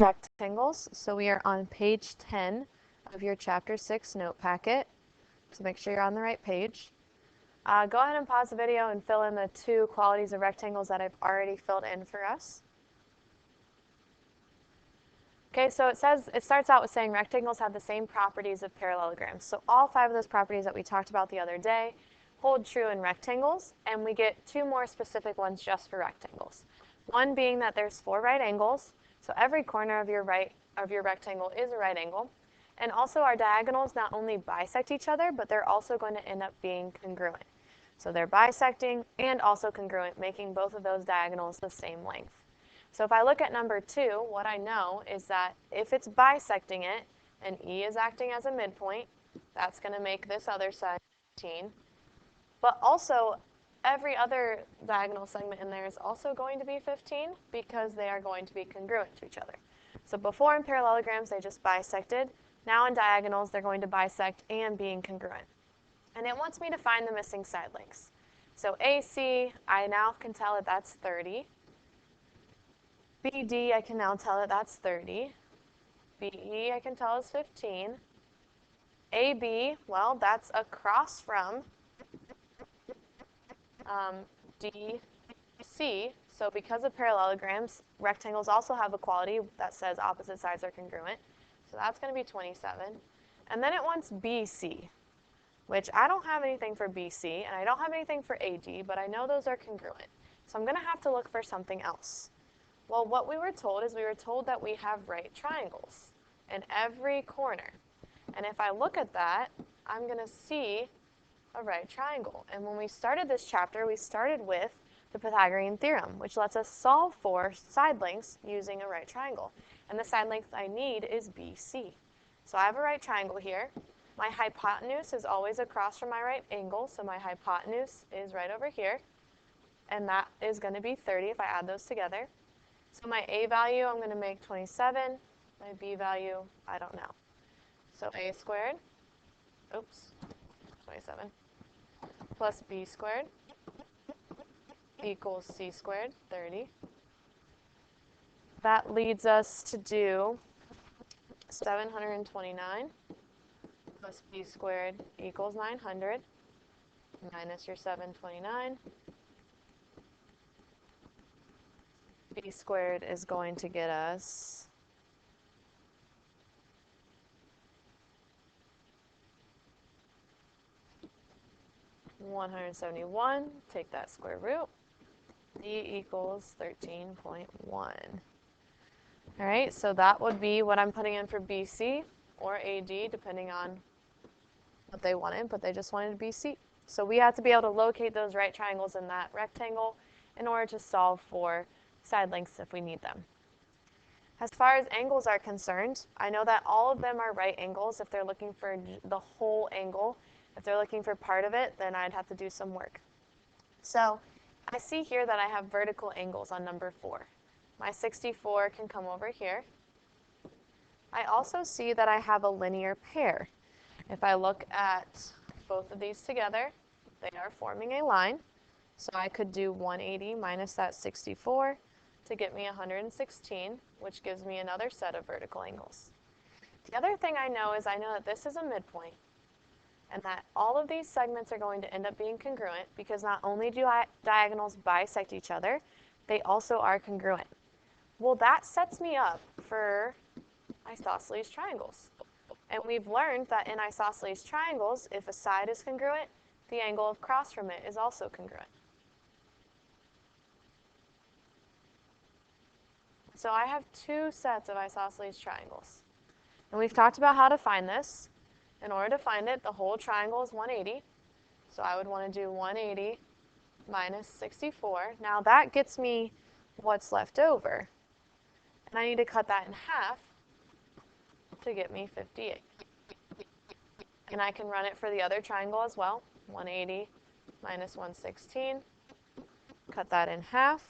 rectangles. So we are on page 10 of your chapter 6 note packet. So make sure you're on the right page. Go ahead and pause the video and fill in the 2 qualities of rectangles that I've already filled in for us. Okay, so it starts out with saying rectangles have the same properties of parallelograms. So all 5 of those properties that we talked about the other day hold true in rectangles, and we get 2 more specific ones just for rectangles. One being that there's 4 right angles, so every corner of your rectangle is a right angle. And also our diagonals not only bisect each other, but they're also going to end up being congruent. So they're bisecting and also congruent, making both of those diagonals the same length. So if I look at number 2, what I know is that if it's bisecting it, and E is acting as a midpoint, that's going to make this other side 15. But also, every other diagonal segment in there is also going to be 15 because they are going to be congruent to each other. So before in parallelograms, they just bisected. Now in diagonals, they're going to bisect and being congruent. And it wants me to find the missing side lengths. So AC, I now can tell that that's 30. BD, I can now tell that that's 30. BE, I can tell is 15. AB, well, that's across from DC. So because of parallelograms, rectangles also have a quality that says opposite sides are congruent. So that's going to be 27. And then it wants BC, which I don't have anything for BC, and I don't have anything for AD, but I know those are congruent. So I'm going to have to look for something else. Well, what we were told is we were told that we have right triangles in every corner. And if I look at that, I'm going to see a right triangle. And when we started this chapter, we started with the Pythagorean theorem, which lets us solve for side lengths using a right triangle. And the side length I need is BC. So I have a right triangle here. My hypotenuse is always across from my right angle, so my hypotenuse is right over here. And that is going to be 30 if I add those together. So my A value, I'm going to make 27. My B value, I don't know. So A squared, 27, plus B squared equals C squared, 30. That leads us to do 729 plus B squared equals 900 minus your 729. B squared is going to get us 171. Take that square root. D equals 13.1. All right, so that would be what I'm putting in for BC or AD, depending on what they wanted, but they just wanted BC. So we have to be able to locate those right triangles in that rectangle in order to solve for side lengths if we need them. As far as angles are concerned, I know that all of them are right angles if they're looking for the whole angle. If they're looking for part of it, then I'd have to do some work. So I see here that I have vertical angles on number 4. My 64 can come over here. I also see that I have a linear pair. If I look at both of these together, they are forming a line. So I could do 180 minus that 64 to get me 116, which gives me another set of vertical angles. The other thing I know is I know that this is a midpoint, and that all of these segments are going to end up being congruent because not only do diagonals bisect each other, they also are congruent. Well, that sets me up for isosceles triangles. And we've learned that in isosceles triangles, if a side is congruent, the angle across from it is also congruent. So I have 2 sets of isosceles triangles. And we've talked about how to find this. In order to find it, the whole triangle is 180. So I would want to do 180 minus 64. Now that gets me what's left over. And I need to cut that in half to get me 58. And I can run it for the other triangle as well. 180 minus 116. Cut that in half.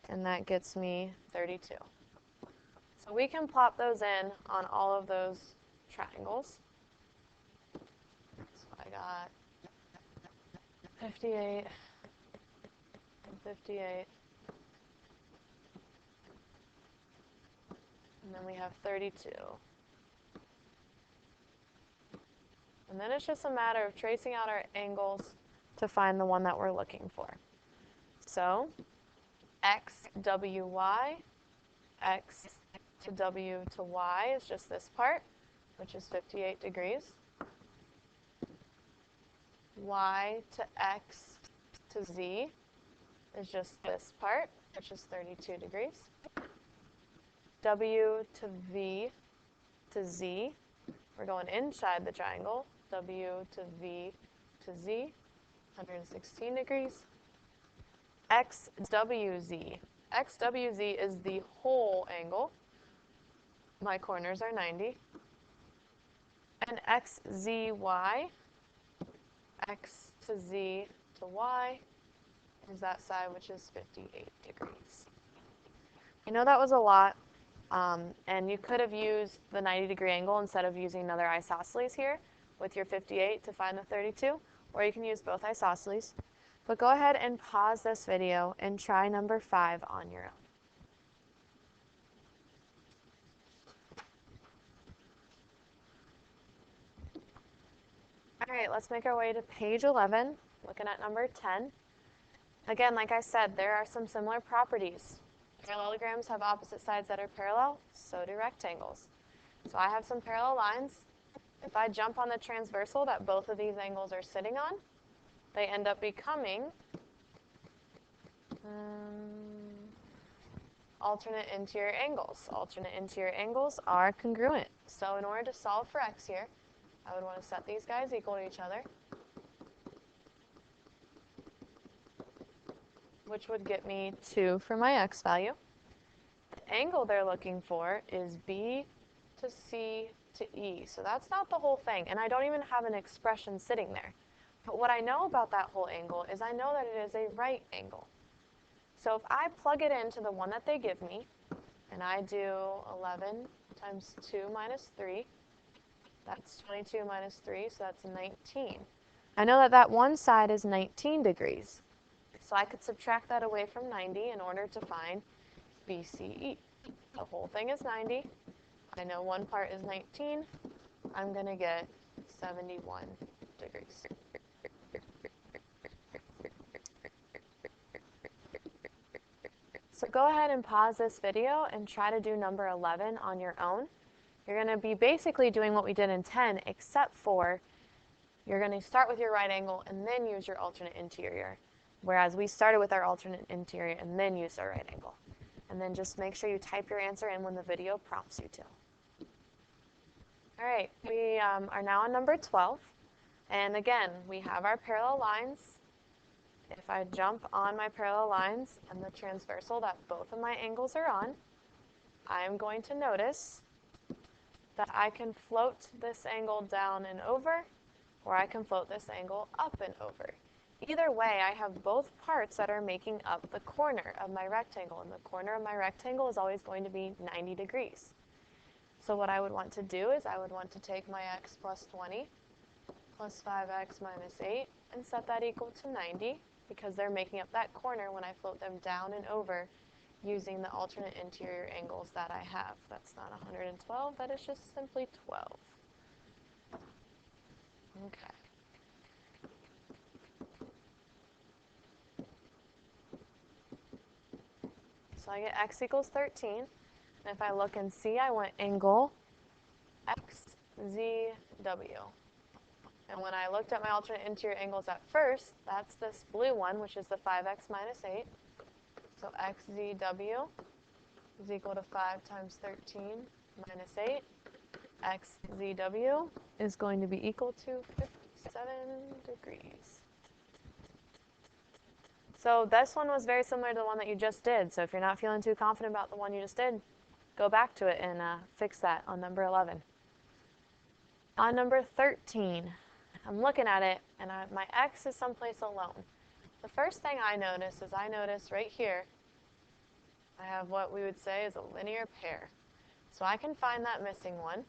And that gets me 32. So we can plop those in on all of those triangles. So I got 58 and 58 then we have 32. And then it's just a matter of tracing out our angles to find the one that we're looking for. So, x, w, y, x to w to y is just this part, which is 58 degrees. Y to x to z is just this part, which is 32 degrees. W to v to z, we're going inside the triangle. W to v to z, 116 degrees. XWZ. XWZ is the whole angle. My corners are 90. And XZY, X to Z to Y, is that side, which is 58 degrees. I know that was a lot, and you could have used the 90-degree angle instead of using another isosceles here with your 58 to find the 32, or you can use both isosceles. But go ahead and pause this video and try number 5 on your own. All right, let's make our way to page 11, looking at number 10. Again, like I said, there are some similar properties. Parallelograms have opposite sides that are parallel, so do rectangles. So I have some parallel lines. If I jump on the transversal that both of these angles are sitting on, they end up becoming alternate interior angles. Alternate interior angles are congruent. So in order to solve for x here, I would want to set these guys equal to each other, which would get me 2 for my x value. The angle they're looking for is B to C to E. So that's not the whole thing, and I don't even have an expression sitting there. But what I know about that whole angle is I know that it is a right angle. So if I plug it into the one that they give me, and I do 11 times 2 minus 3, that's 22 minus 3, so that's 19. I know that that one side is 19 degrees. So I could subtract that away from 90 in order to find BCE. The whole thing is 90. I know one part is 19. I'm going to get 71 degrees. So go ahead and pause this video and try to do number 11 on your own. You're going to be basically doing what we did in 10, except for you're going to start with your right angle and then use your alternate interior, whereas we started with our alternate interior and then used our right angle. And then just make sure you type your answer in when the video prompts you to. All right, we are now on number 12. And again, we have our parallel lines. If I jump on my parallel lines and the transversal that both of my angles are on, I'm going to notice that I can float this angle down and over, or I can float this angle up and over. Either way, I have both parts that are making up the corner of my rectangle, and the corner of my rectangle is always going to be 90 degrees. So what I would want to do is I would want to take my x plus 20 plus 5x minus 8 and set that equal to 90, because they're making up that corner when I float them down and over using the alternate interior angles that I have. That's not 112, that is just simply 12. Okay. So I get x equals 13. And if I look and see, I want angle XZW. And when I looked at my alternate interior angles at first, that's this blue one, which is the 5x minus 8. So XZW is equal to 5 times 13 minus 8. XZW is going to be equal to 57 degrees. So this one was very similar to the one that you just did. So if you're not feeling too confident about the one you just did, go back to it and fix that on number 11. On number 13, I'm looking at it, and my x is someplace alone. The first thing I notice is right here, I have what we would say is a linear pair. So I can find that missing one.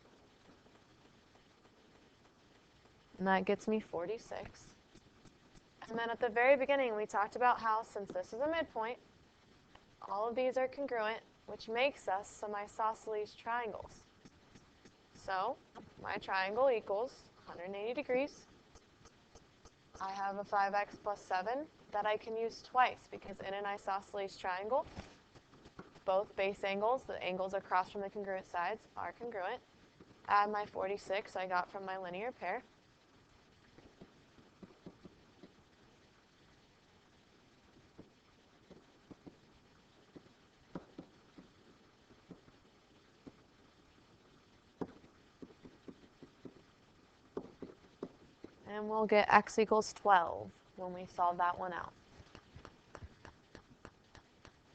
And that gets me 46. And then at the very beginning, we talked about how, since this is a midpoint, all of these are congruent. which makes us some isosceles triangles. So my triangle equals 180 degrees. I have a 5x plus 7 that I can use twice because in an isosceles triangle, both base angles, the angles across from the congruent sides, are congruent. Add my 46 I got from my linear pair. And we'll get x equals 12 when we solve that one out.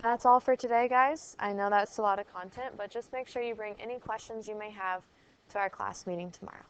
That's all for today, guys. I know that's a lot of content, but just make sure you bring any questions you may have to our class meeting tomorrow.